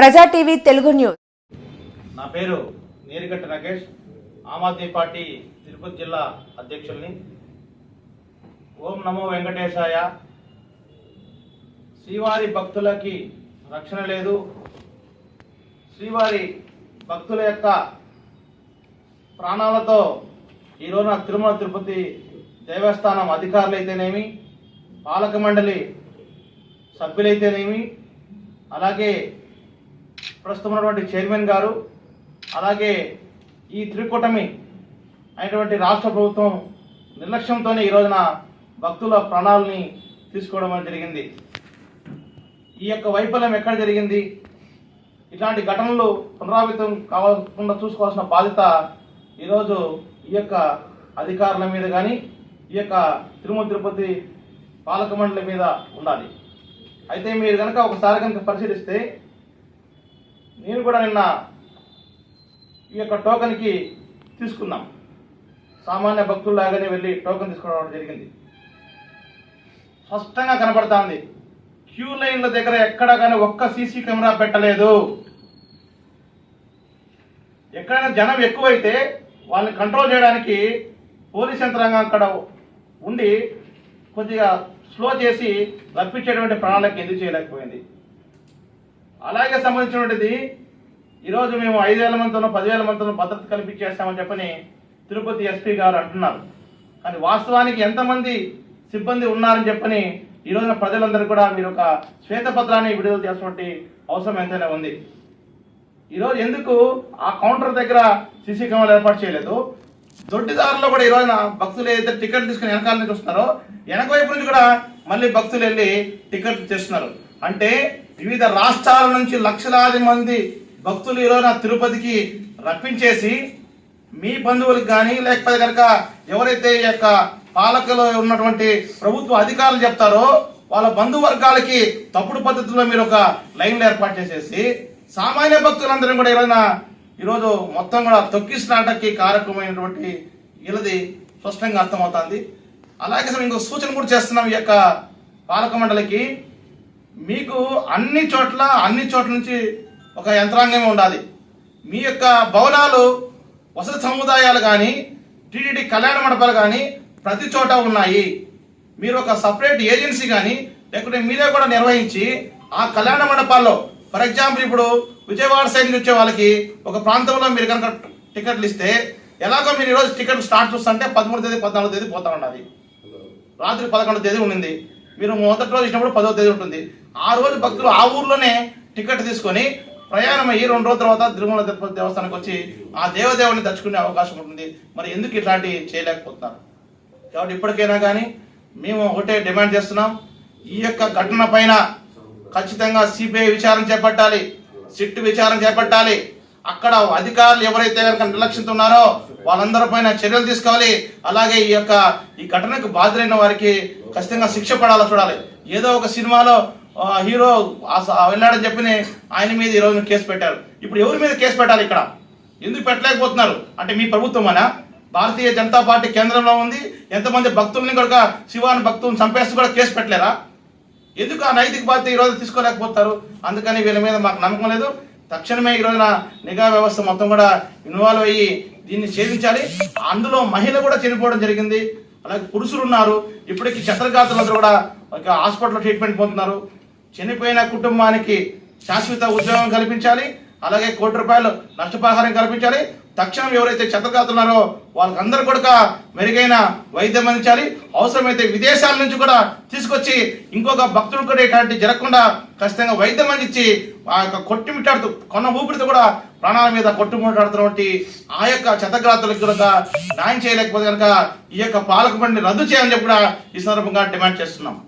ప్రజా TV Telugu news. నా పేరు నీరిగంటి రాకేష్, ఆమ్ ఆద్మీ పార్టీ తిరుపతి జిల్లా అధ్యక్షుల్ని. ఓం నమో వెంకటేశాయ. శ్రీవారి భక్తులకి రక్షణ లేదు. శ్రీవారి భక్తుల యొక్క ప్రాణాలతో ఈరోజు తిరుమల తిరుపతి దేవస్థానం అధికారులైతేనేమి, పాలక మండలి సభ్యులైతేనేమి, అలాగే ప్రస్తుతం ఉన్నటువంటి చైర్మన్ గారు, అలాగే ఈ త్రికూటమి అయినటువంటి రాష్ట్ర ప్రభుత్వం నిర్లక్ష్యంతోనే ఈ రోజున భక్తుల ప్రాణాలని తీసుకోవడం జరిగింది. ఈ యొక్క వైఫల్యం ఎక్కడ జరిగింది? ఇట్లాంటి ఘటనలు పునరావృతం కాకుండా చూసుకోవాల్సిన బాధ్యత ఈరోజు ఈ యొక్క అధికారుల మీద కానీ, ఈ యొక్క తిరుమల తిరుపతి పాలక మండలి మీద ఉండాలి. అయితే మీరు కనుక ఒకసారి పరిశీలిస్తే, నేను కూడా నిన్న ఈ యొక్క టోకెన్కి తీసుకున్నాం. సామాన్య భక్తుల్లాగానే వెళ్ళి టోకెన్ తీసుకోవడం జరిగింది. స్పష్టంగా కనబడుతుంది, క్యూ లైన్ల దగ్గర ఎక్కడ కానీ ఒక్క సీసీ కెమెరా పెట్టలేదు. ఎక్కడైనా జనం ఎక్కువైతే వాళ్ళని కంట్రోల్ చేయడానికి పోలీస్ యంత్రాంగం అక్కడ ఉండి కొద్దిగా స్లో చేసి రప్పించేటువంటి ప్రణాళిక ఎందుకు చేయలేకపోయింది? అలాగే సంబంధించినటువంటిది ఈరోజు మేము 5,000 మందితోనో 10,000 మందితోనో భద్రత కల్పించేస్తామని చెప్పని తిరుపతి ఎస్పీ గారు అంటున్నారు. కానీ వాస్తవానికి ఎంతమంది సిబ్బంది ఉన్నారని చెప్పని ఈ రోజున ప్రజలందరూ కూడా మీరు ఒక శ్వేతపత్రాన్ని విడుదల చేసినటువంటి అవసరం ఎంతైనా ఉంది. ఈరోజు ఎందుకు ఆ కౌంటర్ దగ్గర సీసీ కెమెరాలు ఏర్పాటు చేయలేదు? దొడ్డిదారులో కూడా ఈ రోజున భక్తులు ఏదైతే టికెట్ తీసుకుని వెనకాల నుంచి వస్తున్నారో, వెనక వైపు నుంచి కూడా మళ్ళీ భక్తులు వెళ్ళి టికెట్ తెస్తున్నారు. అంటే వివిధ రాష్ట్రాల నుంచి లక్షలాది మంది భక్తులు ఈ రోజున తిరుపతికి రప్పించేసి, మీ బంధువులకు కానీ లేకపోతే కనుక ఎవరైతే ఈ యొక్క పాలకులు ఉన్నటువంటి ప్రభుత్వ అధికారులు చెప్తారో వాళ్ళ బంధువర్గాలకి తప్పుడు పద్ధతిలో మీరు ఒక లైన్లు ఏర్పాటు చేసేసి సామాన్య భక్తులందరూ కూడా ఈరోజు మొత్తం కూడా తొక్కిసలాటకి కారకమైనటువంటి వీళ్ళది స్పష్టంగా అర్థమవుతుంది. అలాగే ఇంకొక సూచన కూడా చేస్తున్నాం ఈ యొక్క పాలక మండలికి. మీకు అన్ని చోట్ల నుంచి ఒక యంత్రాంగం ఉండాలి. మీ యొక్క భవనాలు, వసతి సముదాయాలు కానీ, టీటీడీ కళ్యాణ మండపాలు కానీ ప్రతి చోట ఉన్నాయి. మీరు ఒక సపరేట్ ఏజెన్సీ కానీ లేకుంటే మీరే కూడా నిర్వహించి ఆ కళ్యాణ మండపాల్లో, ఫర్ ఎగ్జాంపుల్ ఇప్పుడు విజయవాడ సైడ్ నుంచి వచ్చే వాళ్ళకి ఒక ప్రాంతంలో మీరు కనుక టికెట్లు ఇస్తే, ఎలాగో మీరు ఈరోజు టికెట్ స్టార్ట్ చూస్తుంటే 13వ తేదీ 14వ తేదీ పోతా ఉన్నది. రాత్రి 11వ తేదీ ఉండింది. మీరు మొదటి రోజు ఇచ్చినప్పుడు 10వ తేదీ ఉంటుంది. ఆ రోజు భక్తులు ఆ ఊర్లోనే టికెట్ తీసుకొని ప్రయాణం అయ్యి 2 రోజుల తర్వాత తిరుమల తిరుపతి దేవస్థానానికి వచ్చి ఆ దేవదేవుని దర్శించుకునే అవకాశం ఉంటుంది. మరి ఎందుకు ఇట్లాంటివి చేయలేకపోతున్నారు? కాబట్టి ఇప్పటికైనా కానీ మేము ఒకటే డిమాండ్ చేస్తున్నాం, ఈ యొక్క ఘటన పైన ఖచ్చితంగా సిబిఐ విచారణ చేపట్టాలి, సిట్ విచారణ చేపట్టాలి. అక్కడ అధికారులు ఎవరైతే కనుక నిర్లక్ష్యంతో ఉన్నారో వాళ్ళందరి పైన చర్యలు తీసుకోవాలి. అలాగే ఈ ఘటనకు బాధ్యులైన వారికి ఖచ్చితంగా శిక్ష పడాలో చూడాలి. ఏదో ఒక సినిమాలో హీరో వెళ్ళాడని చెప్పి ఆయన మీద ఈరోజు కేసు పెట్టారు. ఇప్పుడు ఎవరి మీద కేసు పెట్టాలి? ఇక్కడ ఎందుకు పెట్టలేకపోతున్నారు? అంటే మీ ప్రభుత్వమేనా? భారతీయ జనతా పార్టీ కేంద్రంలో ఉంది. ఎంతమంది భక్తుల్ని కూడా, శివాని భక్తులను చంపేస్తూ కూడా కేసు పెట్టలేరా? ఎందుకు ఆ నైతిక బాధ్యత ఈరోజు తీసుకోలేకపోతారు? అందుకని వీళ్ళ మీద మాకు నమ్మకం లేదు. తక్షణమే ఈ రోజున నిఘా వ్యవస్థ మొత్తం కూడా ఇన్వాల్వ్ అయ్యి దీన్ని ఛేదించాలి. అందులో మహిళ కూడా చనిపోవడం జరిగింది. అలాగే పురుషులు ఉన్నారు. ఇప్పటికీ ఛత్రఘాతులందరూ కూడా ఒక హాస్పిటల్లో ట్రీట్మెంట్ పొందుతున్నారు. చనిపోయిన కుటుంబానికి శాశ్వత ఉద్యోగం కల్పించాలి. అలాగే ₹1 కోటి నష్టపరిహారం కల్పించాలి. తక్షణం ఎవరైతే ఛత్రఘాతున్నారో వాళ్ళకందరూ కూడా మెరుగైన వైద్యం అందించాలి. అవసరమైతే విదేశాల నుంచి కూడా తీసుకొచ్చి ఇంకొక భక్తుడు కూడా ఇట్లాంటి జరగకుండా ఖచ్చితంగా వైద్యం అందించి ఆ యొక్క కొట్టుమిట్టాడుతూ కొన్న ఊపిరితో కూడా ప్రాణాల మీద కొట్టుమిట్టాడుతున్నటువంటి ఆ యొక్క ఛత్రఘాతులకు కూడా న్యాయం చేయలేకపోతే కనుక ఈ యొక్క పాలక మండలిని రద్దు చేయాలని చెప్పి కూడా ఈ సందర్భంగా డిమాండ్ చేస్తున్నాం.